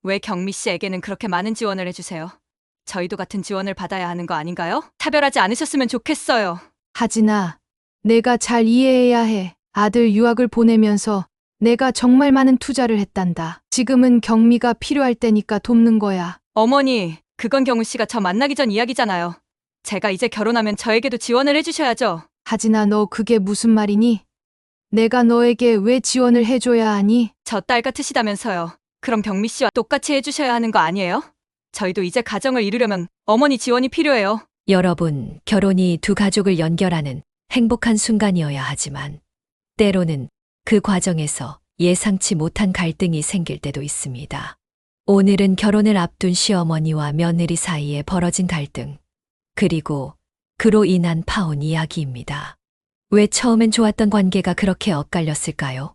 왜 경미 씨에게는 그렇게 많은 지원을 해주세요? 저희도 같은 지원을 받아야 하는 거 아닌가요? 차별하지 않으셨으면 좋겠어요. 하진아, 내가 잘 이해해야 해. 아들 유학을 보내면서 내가 정말 많은 투자를 했단다. 지금은 경미가 필요할 때니까 돕는 거야. 어머니, 그건 경우 씨가 저 만나기 전 이야기잖아요. 제가 이제 결혼하면 저에게도 지원을 해주셔야죠. 하진아, 너 그게 무슨 말이니? 내가 너에게 왜 지원을 해줘야 하니? 저 딸 같으시다면서요. 그럼 경미 씨와 똑같이 해주셔야 하는 거 아니에요? 저희도 이제 가정을 이루려면 어머니 지원이 필요해요. 여러분, 결혼이 두 가족을 연결하는 행복한 순간이어야 하지만 때로는 그 과정에서 예상치 못한 갈등이 생길 때도 있습니다. 오늘은 결혼을 앞둔 시어머니와 며느리 사이에 벌어진 갈등, 그리고 그로 인한 파혼 이야기입니다. 왜 처음엔 좋았던 관계가 그렇게 엇갈렸을까요?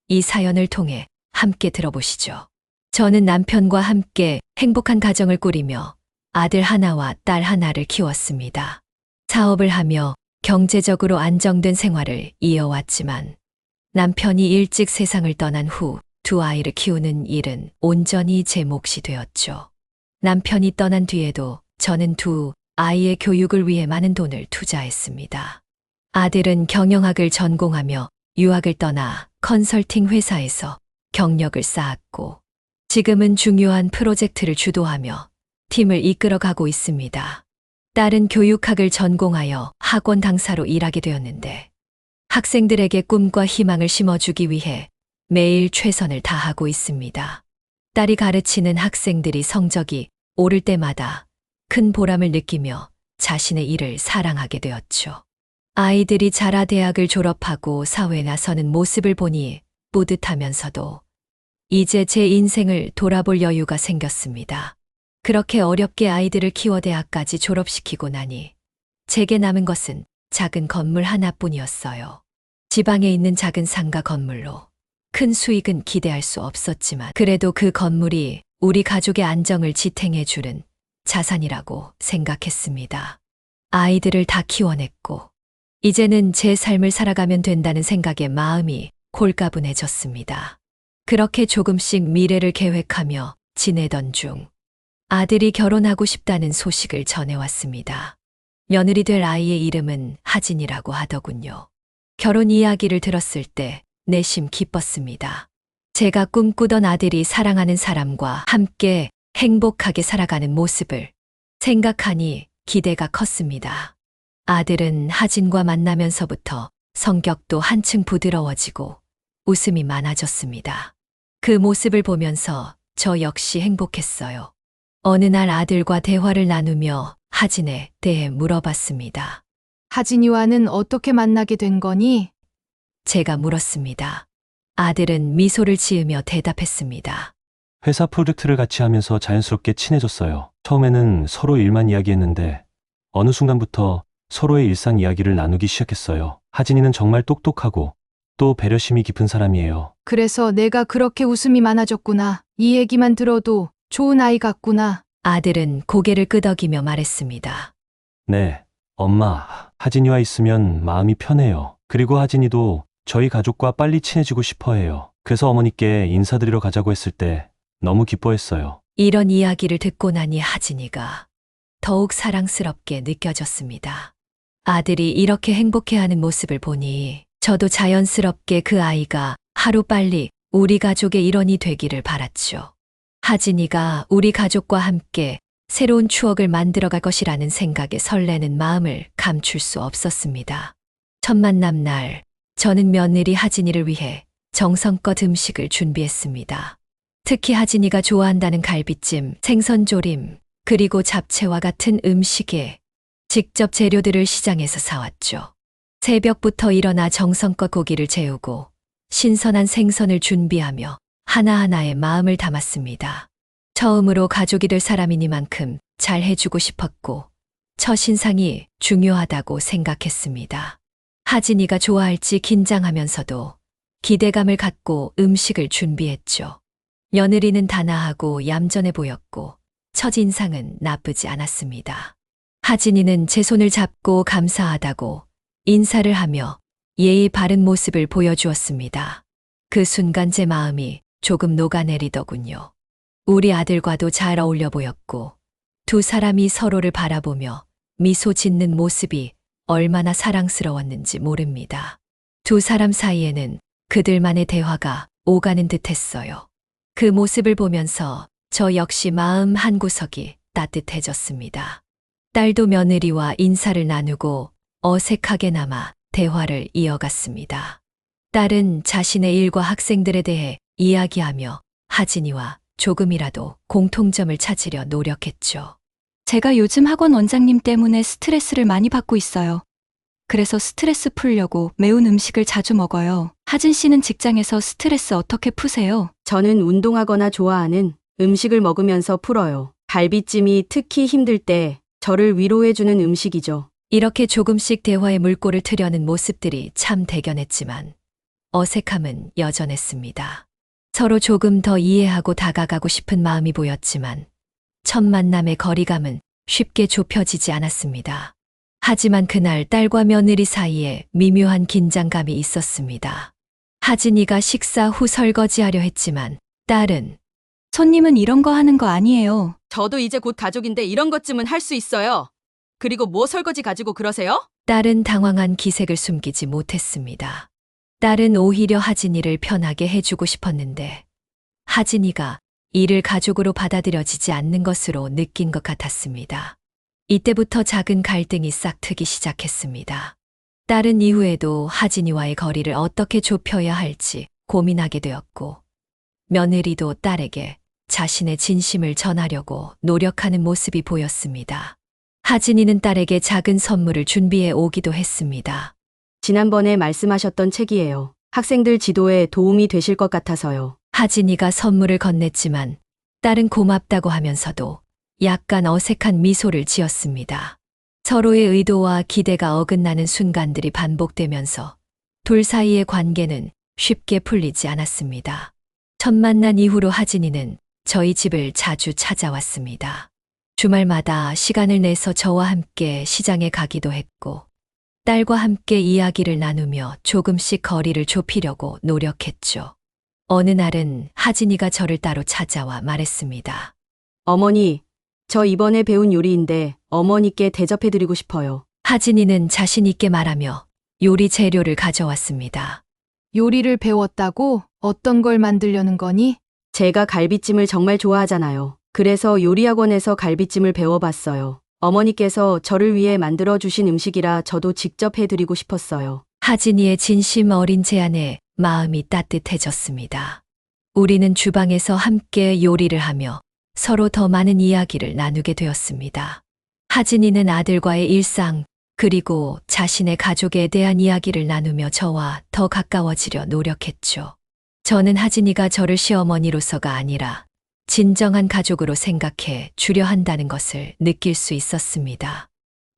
이 사연을 통해 함께 들어보시죠. 저는 남편과 함께 행복한 가정을 꾸리며 아들 하나와 딸 하나를 키웠습니다. 사업을 하며 경제적으로 안정된 생활을 이어왔지만 남편이 일찍 세상을 떠난 후 두 아이를 키우는 일은 온전히 제 몫이 되었죠. 남편이 떠난 뒤에도 저는 두 아이의 교육을 위해 많은 돈을 투자했습니다. 아들은 경영학을 전공하며 유학을 떠나 컨설팅 회사에서 경력을 쌓았고 지금은 중요한 프로젝트를 주도하며 팀을 이끌어가고 있습니다. 딸은 교육학을 전공하여 학원 강사로 일하게 되었는데 학생들에게 꿈과 희망을 심어주기 위해 매일 최선을 다하고 있습니다. 딸이 가르치는 학생들이 성적이 오를 때마다 큰 보람을 느끼며 자신의 일을 사랑하게 되었죠. 아이들이 자라 대학을 졸업하고 사회에 나서는 모습을 보니 뿌듯하면서도 이제 제 인생을 돌아볼 여유가 생겼습니다. 그렇게 어렵게 아이들을 키워 대학까지 졸업시키고 나니 제게 남은 것은 작은 건물 하나뿐이었어요. 지방에 있는 작은 상가 건물로 큰 수익은 기대할 수 없었지만 그래도 그 건물이 우리 가족의 안정을 지탱해 주는 자산이라고 생각했습니다. 아이들을 다 키워냈고 이제는 제 삶을 살아가면 된다는 생각에 마음이 홀가분해졌습니다. 그렇게 조금씩 미래를 계획하며 지내던 중 아들이 결혼하고 싶다는 소식을 전해왔습니다. 며느리 될 아이의 이름은 하진이라고 하더군요. 결혼 이야기를 들었을 때 내심 기뻤습니다. 제가 꿈꾸던 아들이 사랑하는 사람과 함께 행복하게 살아가는 모습을 생각하니 기대가 컸습니다. 아들은 하진과 만나면서부터 성격도 한층 부드러워지고 웃음이 많아졌습니다. 그 모습을 보면서 저 역시 행복했어요. 어느 날 아들과 대화를 나누며 하진에 대해 물어봤습니다. 하진이와는 어떻게 만나게 된 거니? 제가 물었습니다. 아들은 미소를 지으며 대답했습니다. 회사 프로젝트를 같이 하면서 자연스럽게 친해졌어요. 처음에는 서로 일만 이야기했는데 어느 순간부터 서로의 일상 이야기를 나누기 시작했어요. 하진이는 정말 똑똑하고 또 배려심이 깊은 사람이에요. 그래서 내가 그렇게 웃음이 많아졌구나. 이 얘기만 들어도 좋은 아이 같구나. 아들은 고개를 끄덕이며 말했습니다. 네, 엄마, 하진이와 있으면 마음이 편해요. 그리고 하진이도 저희 가족과 빨리 친해지고 싶어 해요. 그래서 어머니께 인사드리러 가자고 했을 때 너무 기뻐했어요. 이런 이야기를 듣고 나니 하진이가 더욱 사랑스럽게 느껴졌습니다. 아들이 이렇게 행복해하는 모습을 보니 저도 자연스럽게 그 아이가 하루빨리 우리 가족의 일원이 되기를 바랐죠. 하진이가 우리 가족과 함께 새로운 추억을 만들어갈 것이라는 생각에 설레는 마음을 감출 수 없었습니다. 첫 만남 날 저는 며느리 하진이를 위해 정성껏 음식을 준비했습니다. 특히 하진이가 좋아한다는 갈비찜, 생선조림, 그리고 잡채와 같은 음식에 직접 재료들을 시장에서 사왔죠. 새벽부터 일어나 정성껏 고기를 재우고 신선한 생선을 준비하며 하나하나에 마음을 담았습니다. 처음으로 가족이 될 사람이니만큼 잘 해주고 싶었고 첫인상이 중요하다고 생각했습니다. 하진이가 좋아할지 긴장하면서도 기대감을 갖고 음식을 준비했죠. 며느리는 단아하고 얌전해 보였고 첫인상은 나쁘지 않았습니다. 하진이는 제 손을 잡고 감사하다고 인사를 하며 예의 바른 모습을 보여주었습니다. 그 순간 제 마음이 조금 녹아내리더군요. 우리 아들과도 잘 어울려 보였고 두 사람이 서로를 바라보며 미소 짓는 모습이 얼마나 사랑스러웠는지 모릅니다. 두 사람 사이에는 그들만의 대화가 오가는 듯 했어요. 그 모습을 보면서 저 역시 마음 한구석이 따뜻해졌습니다. 딸도 며느리와 인사를 나누고 어색하게나마 대화를 이어갔습니다. 딸은 자신의 일과 학생들에 대해 이야기하며 하진이와 조금이라도 공통점을 찾으려 노력했죠. 제가 요즘 학원 원장님 때문에 스트레스를 많이 받고 있어요. 그래서 스트레스 풀려고 매운 음식을 자주 먹어요. 하진 씨는 직장에서 스트레스 어떻게 푸세요? 저는 운동하거나 좋아하는 음식을 먹으면서 풀어요. 갈비찜이 특히 힘들 때 저를 위로해주는 음식이죠. 이렇게 조금씩 대화의 물꼬를 트려는 모습들이 참 대견했지만 어색함은 여전했습니다. 서로 조금 더 이해하고 다가가고 싶은 마음이 보였지만 첫 만남의 거리감은 쉽게 좁혀지지 않았습니다. 하지만 그날 딸과 며느리 사이에 미묘한 긴장감이 있었습니다. 하진이가 식사 후 설거지하려 했지만 딸은 손님은 이런 거 하는 거 아니에요. 저도 이제 곧 가족인데 이런 것쯤은 할 수 있어요. 그리고 뭐 설거지 가지고 그러세요? 딸은 당황한 기색을 숨기지 못했습니다. 딸은 오히려 하진이를 편하게 해주고 싶었는데 하진이가 이를 가족으로 받아들여지지 않는 것으로 느낀 것 같았습니다. 이때부터 작은 갈등이 싹트기 시작했습니다. 딸은 이후에도 하진이와의 거리를 어떻게 좁혀야 할지 고민하게 되었고 며느리도 딸에게 자신의 진심을 전하려고 노력하는 모습이 보였습니다. 하진이는 딸에게 작은 선물을 준비해 오기도 했습니다. 지난번에 말씀하셨던 책이에요. 학생들 지도에 도움이 되실 것 같아서요. 하진이가 선물을 건넸지만 딸은 고맙다고 하면서도 약간 어색한 미소를 지었습니다. 서로의 의도와 기대가 어긋나는 순간들이 반복되면서 둘 사이의 관계는 쉽게 풀리지 않았습니다. 첫 만난 이후로 하진이는 저희 집을 자주 찾아왔습니다. 주말마다 시간을 내서 저와 함께 시장에 가기도 했고 딸과 함께 이야기를 나누며 조금씩 거리를 좁히려고 노력했죠. 어느 날은 하진이가 저를 따로 찾아와 말했습니다. 어머니, 저 이번에 배운 요리인데 어머니께 대접해드리고 싶어요. 하진이는 자신 있게 말하며 요리 재료를 가져왔습니다. 요리를 배웠다고? 어떤 걸 만들려는 거니? 제가 갈비찜을 정말 좋아하잖아요. 그래서 요리학원에서 갈비찜을 배워봤어요. 어머니께서 저를 위해 만들어주신 음식이라 저도 직접 해드리고 싶었어요. 하진이의 진심 어린 제안에 마음이 따뜻해졌습니다. 우리는 주방에서 함께 요리를 하며 서로 더 많은 이야기를 나누게 되었습니다. 하진이는 아들과의 일상, 그리고 자신의 가족에 대한 이야기를 나누며 저와 더 가까워지려 노력했죠. 저는 하진이가 저를 시어머니로서가 아니라 진정한 가족으로 생각해 주려 한다는 것을 느낄 수 있었습니다.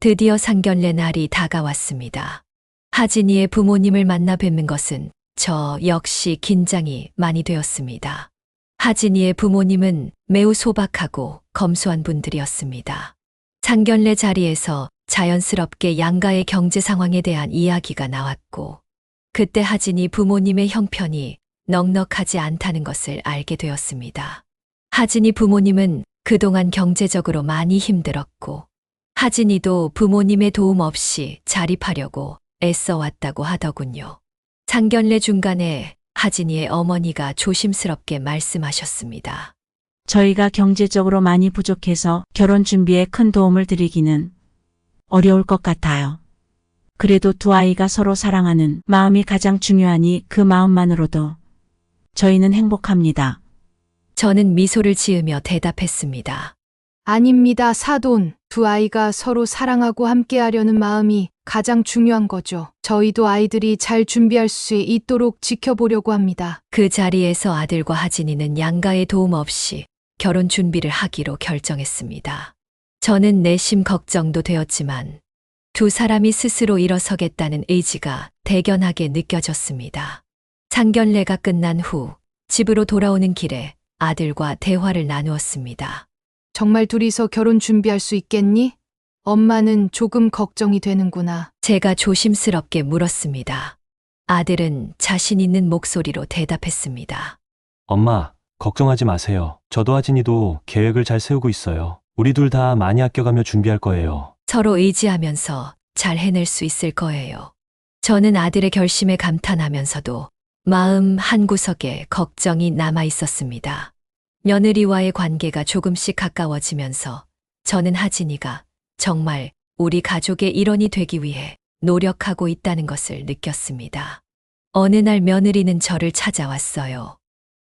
드디어 상견례 날이 다가왔습니다. 하진이의 부모님을 만나 뵙는 것은 저 역시 긴장이 많이 되었습니다. 하진이의 부모님은 매우 소박하고 검소한 분들이었습니다. 상견례 자리에서 자연스럽게 양가의 경제 상황에 대한 이야기가 나왔고 그때 하진이 부모님의 형편이 넉넉하지 않다는 것을 알게 되었습니다. 하진이 부모님은 그동안 경제적으로 많이 힘들었고 하진이도 부모님의 도움 없이 자립하려고 애써왔다고 하더군요. 상견례 중간에 하진이의 어머니가 조심스럽게 말씀하셨습니다. 저희가 경제적으로 많이 부족해서 결혼 준비에 큰 도움을 드리기는 어려울 것 같아요. 그래도 두 아이가 서로 사랑하는 마음이 가장 중요하니 그 마음만으로도 저희는 행복합니다. 저는 미소를 지으며 대답했습니다. 아닙니다, 사돈. 두 아이가 서로 사랑하고 함께하려는 마음이 가장 중요한 거죠. 저희도 아이들이 잘 준비할 수 있도록 지켜보려고 합니다. 그 자리에서 아들과 하진이는 양가의 도움 없이 결혼 준비를 하기로 결정했습니다. 저는 내심 걱정도 되었지만 두 사람이 스스로 일어서겠다는 의지가 대견하게 느껴졌습니다. 상견례가 끝난 후 집으로 돌아오는 길에 아들과 대화를 나누었습니다. 정말 둘이서 결혼 준비할 수 있겠니? 엄마는 조금 걱정이 되는구나. 제가 조심스럽게 물었습니다. 아들은 자신 있는 목소리로 대답했습니다. 엄마, 걱정하지 마세요. 저도 하진이도 계획을 잘 세우고 있어요. 우리 둘 다 많이 아껴가며 준비할 거예요. 서로 의지하면서 잘 해낼 수 있을 거예요. 저는 아들의 결심에 감탄하면서도 마음 한구석에 걱정이 남아 있었습니다. 며느리와의 관계가 조금씩 가까워지면서 저는 하진이가 정말 우리 가족의 일원이 되기 위해 노력하고 있다는 것을 느꼈습니다. 어느 날 며느리는 저를 찾아왔어요.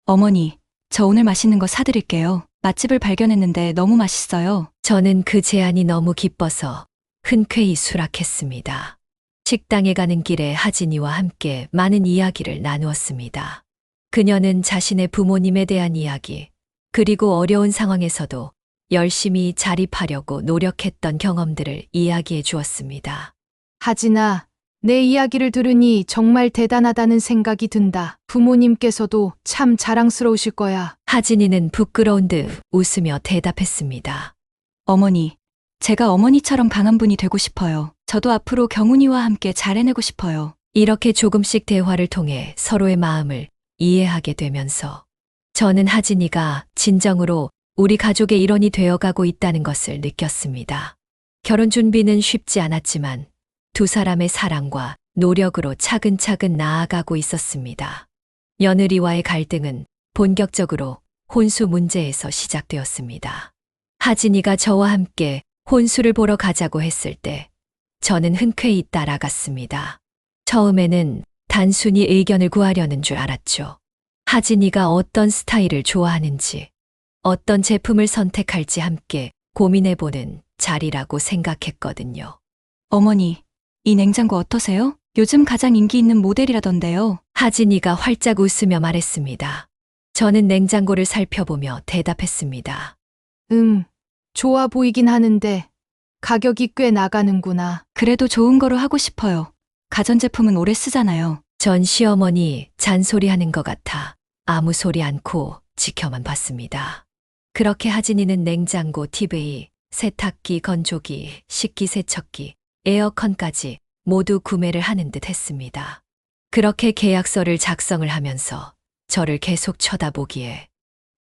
어머니, 저 오늘 맛있는 거 사드릴게요. 맛집을 발견했는데 너무 맛있어요. 저는 그 제안이 너무 기뻐서 흔쾌히 수락했습니다. 식당에 가는 길에 하진이와 함께 많은 이야기를 나누었습니다. 그녀는 자신의 부모님에 대한 이야기, 그리고 어려운 상황에서도 열심히 자립하려고 노력했던 경험들을 이야기해 주었습니다. 하진아, 내 이야기를 들으니 정말 대단하다는 생각이 든다. 부모님께서도 참 자랑스러우실 거야. 하진이는 부끄러운 듯 웃으며 대답했습니다. 어머니, 제가 어머니처럼 강한 분이 되고 싶어요. 저도 앞으로 경훈이와 함께 잘 해내고 싶어요. 이렇게 조금씩 대화를 통해 서로의 마음을 이해하게 되면서 저는 하진이가 진정으로 우리 가족의 일원이 되어가고 있다는 것을 느꼈습니다. 결혼 준비는 쉽지 않았지만 두 사람의 사랑과 노력으로 차근차근 나아가고 있었습니다. 며느리와의 갈등은 본격적으로 혼수 문제에서 시작되었습니다. 하진이가 저와 함께 혼수를 보러 가자고 했을 때 저는 흔쾌히 따라갔습니다. 처음에는 단순히 의견을 구하려는 줄 알았죠. 하진이가 어떤 스타일을 좋아하는지, 어떤 제품을 선택할지 함께 고민해보는 자리라고 생각했거든요. 어머니, 이 냉장고 어떠세요? 요즘 가장 인기 있는 모델이라던데요. 하진이가 활짝 웃으며 말했습니다. 저는 냉장고를 살펴보며 대답했습니다. 좋아 보이긴 하는데 가격이 꽤 나가는구나. 그래도 좋은 거로 하고 싶어요. 가전제품은 오래 쓰잖아요. 전 시어머니 잔소리하는 것 같아 아무 소리 않고 지켜만 봤습니다. 그렇게 하진이는 냉장고, TV, 세탁기, 건조기, 식기세척기, 에어컨까지 모두 구매를 하는 듯 했습니다. 그렇게 계약서를 작성을 하면서 저를 계속 쳐다보기에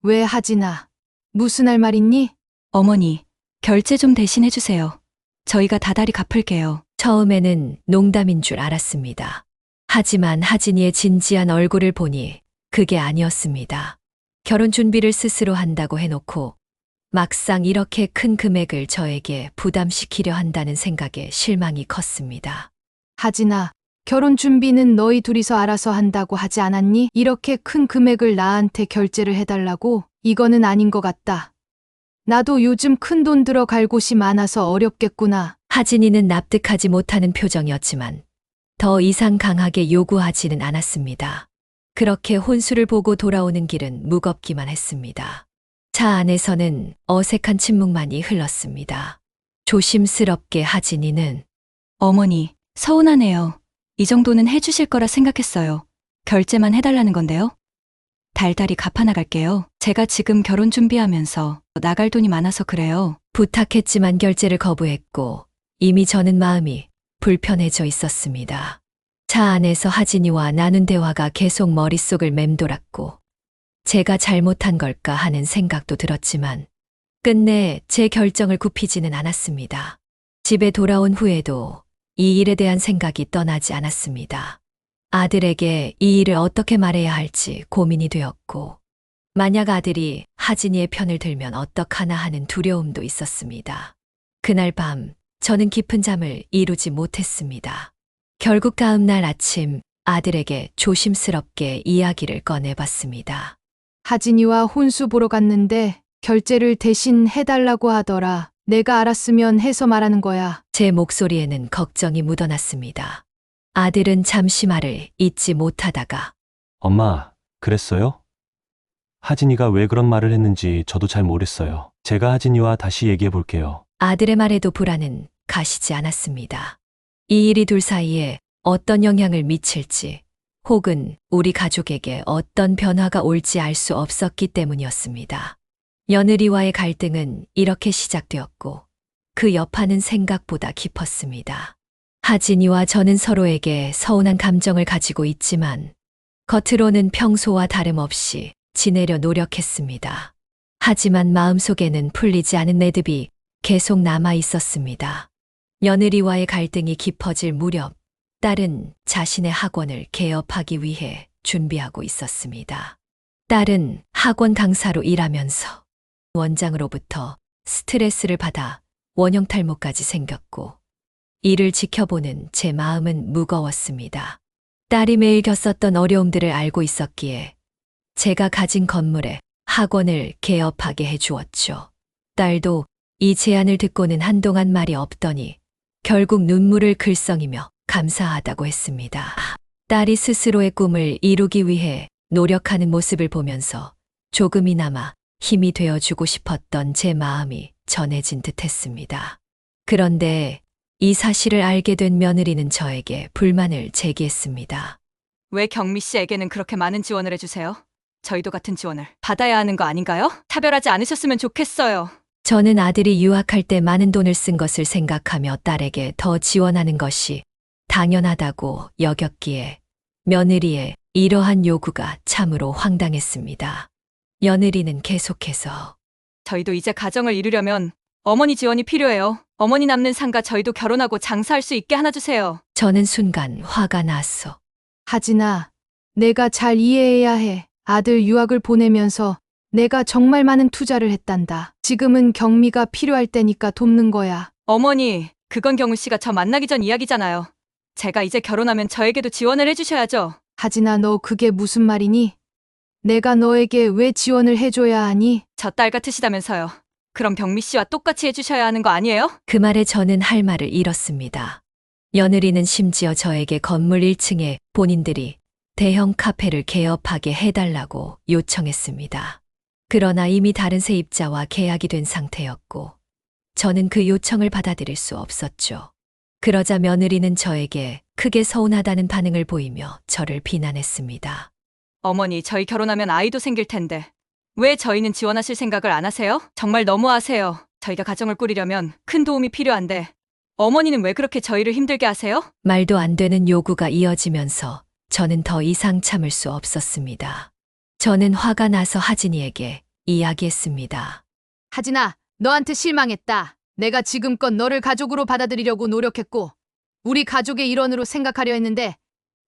왜 하진아? 무슨 할 말 있니? 어머니, 결제 좀 대신 해주세요. 저희가 다달이 갚을게요. 처음에는 농담인 줄 알았습니다. 하지만 하진이의 진지한 얼굴을 보니 그게 아니었습니다. 결혼 준비를 스스로 한다고 해놓고 막상 이렇게 큰 금액을 저에게 부담시키려 한다는 생각에 실망이 컸습니다. 하진아, 결혼 준비는 너희 둘이서 알아서 한다고 하지 않았니? 이렇게 큰 금액을 나한테 결제를 해달라고? 이거는 아닌 것 같다. 나도 요즘 큰 돈 들어갈 곳이 많아서 어렵겠구나. 하진이는 납득하지 못하는 표정이었지만 더 이상 강하게 요구하지는 않았습니다. 그렇게 혼수를 보고 돌아오는 길은 무겁기만 했습니다. 차 안에서는 어색한 침묵만이 흘렀습니다. 조심스럽게 하진이는 어머니, 서운하네요. 이 정도는 해주실 거라 생각했어요. 결제만 해달라는 건데요. 달달이 갚아나갈게요. 제가 지금 결혼 준비하면서 나갈 돈이 많아서 그래요. 부탁했지만 결제를 거부했고 이미 저는 마음이 불편해져 있었습니다. 차 안에서 하진이와 나눈 대화가 계속 머릿속을 맴돌았고 제가 잘못한 걸까 하는 생각도 들었지만 끝내 제 결정을 굽히지는 않았습니다. 집에 돌아온 후에도 이 일에 대한 생각이 떠나지 않았습니다. 아들에게 이 일을 어떻게 말해야 할지 고민이 되었고 만약 아들이 하진이의 편을 들면 어떡하나 하는 두려움도 있었습니다. 그날 밤 저는 깊은 잠을 이루지 못했습니다. 결국 다음 날 아침 아들에게 조심스럽게 이야기를 꺼내봤습니다. 하진이와 혼수 보러 갔는데 결제를 대신 해달라고 하더라. 내가 알았으면 해서 말하는 거야. 제 목소리에는 걱정이 묻어났습니다. 아들은 잠시 말을 잇지 못하다가 엄마, 그랬어요? 하진이가 왜 그런 말을 했는지 저도 잘 모르겠어요. 제가 하진이와 다시 얘기해 볼게요. 아들의 말에도 불안은 가시지 않았습니다. 이 일이 둘 사이에 어떤 영향을 미칠지 혹은 우리 가족에게 어떤 변화가 올지 알 수 없었기 때문이었습니다. 며느리와의 갈등은 이렇게 시작되었고 그 여파는 생각보다 깊었습니다. 하진이와 저는 서로에게 서운한 감정을 가지고 있지만 겉으로는 평소와 다름없이 지내려 노력했습니다. 하지만 마음속에는 풀리지 않은 매듭이 계속 남아 있었습니다. 며느리와의 갈등이 깊어질 무렵 딸은 자신의 학원을 개업하기 위해 준비하고 있었습니다. 딸은 학원 강사로 일하면서 원장으로부터 스트레스를 받아 원형 탈모까지 생겼고 이를 지켜보는 제 마음은 무거웠습니다. 딸이 매일 겪었던 어려움들을 알고 있었기에 제가 가진 건물에 학원을 개업하게 해주었죠. 딸도 이 제안을 듣고는 한동안 말이 없더니 결국 눈물을 글썽이며 감사하다고 했습니다. 딸이 스스로의 꿈을 이루기 위해 노력하는 모습을 보면서 조금이나마 힘이 되어주고 싶었던 제 마음이 전해진 듯 했습니다. 그런데 이 사실을 알게 된 며느리는 저에게 불만을 제기했습니다. 왜 경미 씨에게는 그렇게 많은 지원을 해주세요? 저희도 같은 지원을 받아야 하는 거 아닌가요? 차별하지 않으셨으면 좋겠어요. 저는 아들이 유학할 때 많은 돈을 쓴 것을 생각하며 딸에게 더 지원하는 것이 당연하다고 여겼기에 며느리의 이러한 요구가 참으로 황당했습니다. 며느리는 계속해서 저희도 이제 가정을 이루려면 어머니 지원이 필요해요. 어머니 남는 상가 저희도 결혼하고 장사할 수 있게 하나 주세요. 저는 순간 화가 났어. 하진아, 내가 잘 이해해야 해. 아들 유학을 보내면서 내가 정말 많은 투자를 했단다. 지금은 경미가 필요할 때니까 돕는 거야. 어머니, 그건 경우 씨가 저 만나기 전 이야기잖아요. 제가 이제 결혼하면 저에게도 지원을 해주셔야죠. 하진아, 너 그게 무슨 말이니? 내가 너에게 왜 지원을 해줘야 하니? 저 딸 같으시다면서요. 그럼 경미 씨와 똑같이 해주셔야 하는 거 아니에요? 그 말에 저는 할 말을 잃었습니다. 며느리는 심지어 저에게 건물 1층에 본인들이 대형 카페를 개업하게 해달라고 요청했습니다. 그러나 이미 다른 세입자와 계약이 된 상태였고 저는 그 요청을 받아들일 수 없었죠. 그러자 며느리는 저에게 크게 서운하다는 반응을 보이며 저를 비난했습니다. 어머니, 저희 결혼하면 아이도 생길 텐데 왜 저희는 지원하실 생각을 안 하세요? 정말 너무하세요. 저희가 가정을 꾸리려면 큰 도움이 필요한데 어머니는 왜 그렇게 저희를 힘들게 하세요? 말도 안 되는 요구가 이어지면서 저는 더 이상 참을 수 없었습니다. 저는 화가 나서 하진이에게 이야기했습니다. 하진아, 너한테 실망했다. 내가 지금껏 너를 가족으로 받아들이려고 노력했고 우리 가족의 일원으로 생각하려 했는데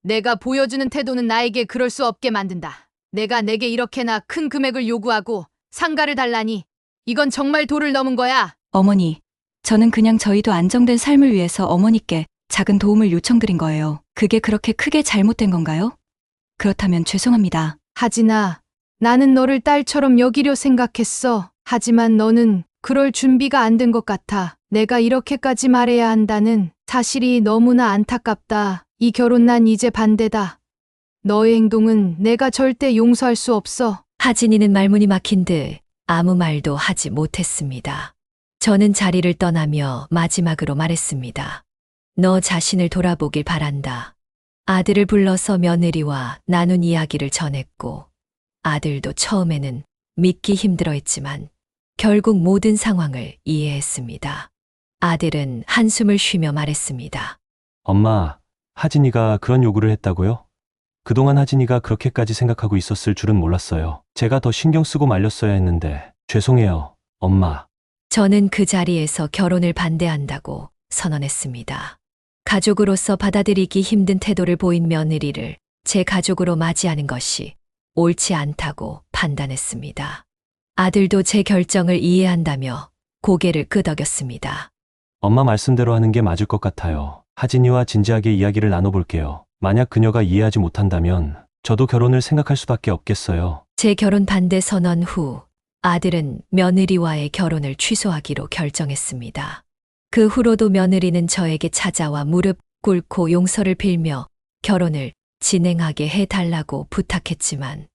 내가 보여주는 태도는 나에게 그럴 수 없게 만든다. 내가 내게 이렇게나 큰 금액을 요구하고 상가를 달라니 이건 정말 도를 넘은 거야. 어머니, 저는 그냥 저희도 안정된 삶을 위해서 어머니께 작은 도움을 요청드린 거예요. 그게 그렇게 크게 잘못된 건가요? 그렇다면 죄송합니다. 하진아, 나는 너를 딸처럼 여기려 생각했어. 하지만 너는 그럴 준비가 안 된 것 같아. 내가 이렇게까지 말해야 한다는 사실이 너무나 안타깝다. 이 결혼 난 이제 반대다. 너의 행동은 내가 절대 용서할 수 없어. 하진이는 말문이 막힌 듯 아무 말도 하지 못했습니다. 저는 자리를 떠나며 마지막으로 말했습니다. 너 자신을 돌아보길 바란다. 아들을 불러서 며느리와 나눈 이야기를 전했고 아들도 처음에는 믿기 힘들어했지만 결국 모든 상황을 이해했습니다. 아들은 한숨을 쉬며 말했습니다. 엄마, 하진이가 그런 요구를 했다고요? 그동안 하진이가 그렇게까지 생각하고 있었을 줄은 몰랐어요. 제가 더 신경 쓰고 말렸어야 했는데 죄송해요, 엄마. 저는 그 자리에서 결혼을 반대한다고 선언했습니다. 가족으로서 받아들이기 힘든 태도를 보인 며느리를 제 가족으로 맞이하는 것이 옳지 않다고 판단했습니다. 아들도 제 결정을 이해한다며 고개를 끄덕였습니다. 엄마 말씀대로 하는 게 맞을 것 같아요. 하진이와 진지하게 이야기를 나눠볼게요. 만약 그녀가 이해하지 못한다면 저도 결혼을 생각할 수밖에 없겠어요. 제 결혼 반대 선언 후 아들은 며느리와의 결혼을 취소하기로 결정했습니다. 그 후로도 며느리는 저에게 찾아와 무릎 꿇고 용서를 빌며 결혼을 진행하게 해달라고 부탁했지만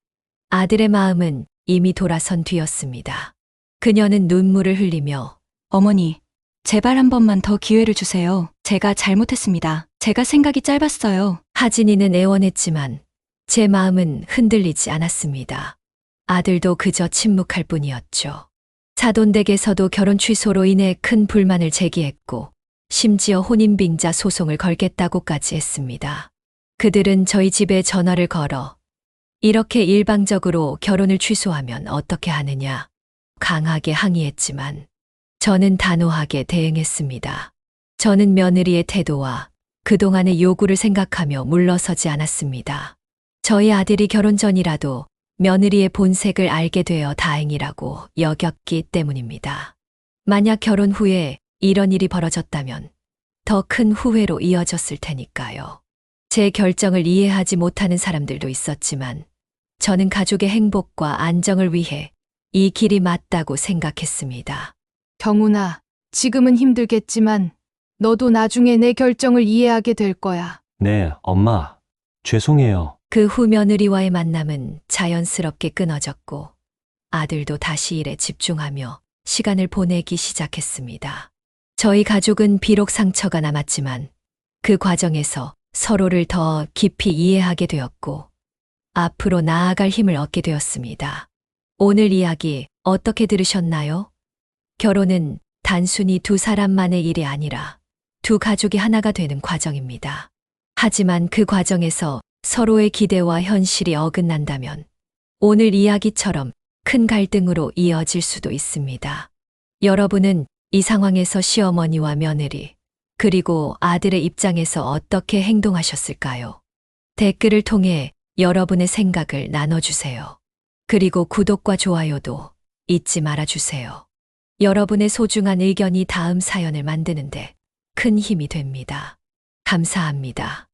아들의 마음은 이미 돌아선 뒤였습니다. 그녀는 눈물을 흘리며 어머니, 제발 한 번만 더 기회를 주세요. 제가 잘못했습니다. 제가 생각이 짧았어요. 하진이는 애원했지만 제 마음은 흔들리지 않았습니다. 아들도 그저 침묵할 뿐이었죠. 사돈댁에서도 결혼 취소로 인해 큰 불만을 제기했고 심지어 혼인빙자 소송을 걸겠다고까지 했습니다. 그들은 저희 집에 전화를 걸어 이렇게 일방적으로 결혼을 취소하면 어떻게 하느냐. 강하게 항의했지만 저는 단호하게 대응했습니다. 저는 며느리의 태도와 그동안의 요구를 생각하며 물러서지 않았습니다. 저희 아들이 결혼 전이라도 며느리의 본색을 알게 되어 다행이라고 여겼기 때문입니다. 만약 결혼 후에 이런 일이 벌어졌다면 더 큰 후회로 이어졌을 테니까요. 제 결정을 이해하지 못하는 사람들도 있었지만 저는 가족의 행복과 안정을 위해 이 길이 맞다고 생각했습니다. 경훈아, 지금은 힘들겠지만 너도 나중에 내 결정을 이해하게 될 거야. 네, 엄마. 죄송해요. 그 후 며느리와의 만남은 자연스럽게 끊어졌고 아들도 다시 일에 집중하며 시간을 보내기 시작했습니다. 저희 가족은 비록 상처가 남았지만 그 과정에서 서로를 더 깊이 이해하게 되었고 앞으로 나아갈 힘을 얻게 되었습니다. 오늘 이야기 어떻게 들으셨나요? 결혼은 단순히 두 사람만의 일이 아니라 두 가족이 하나가 되는 과정입니다. 하지만 그 과정에서 서로의 기대와 현실이 어긋난다면 오늘 이야기처럼 큰 갈등으로 이어질 수도 있습니다. 여러분은 이 상황에서 시어머니와 며느리, 그리고 아들의 입장에서 어떻게 행동하셨을까요? 댓글을 통해 여러분의 생각을 나눠주세요. 그리고 구독과 좋아요도 잊지 말아주세요. 여러분의 소중한 의견이 다음 사연을 만드는데 큰 힘이 됩니다. 감사합니다.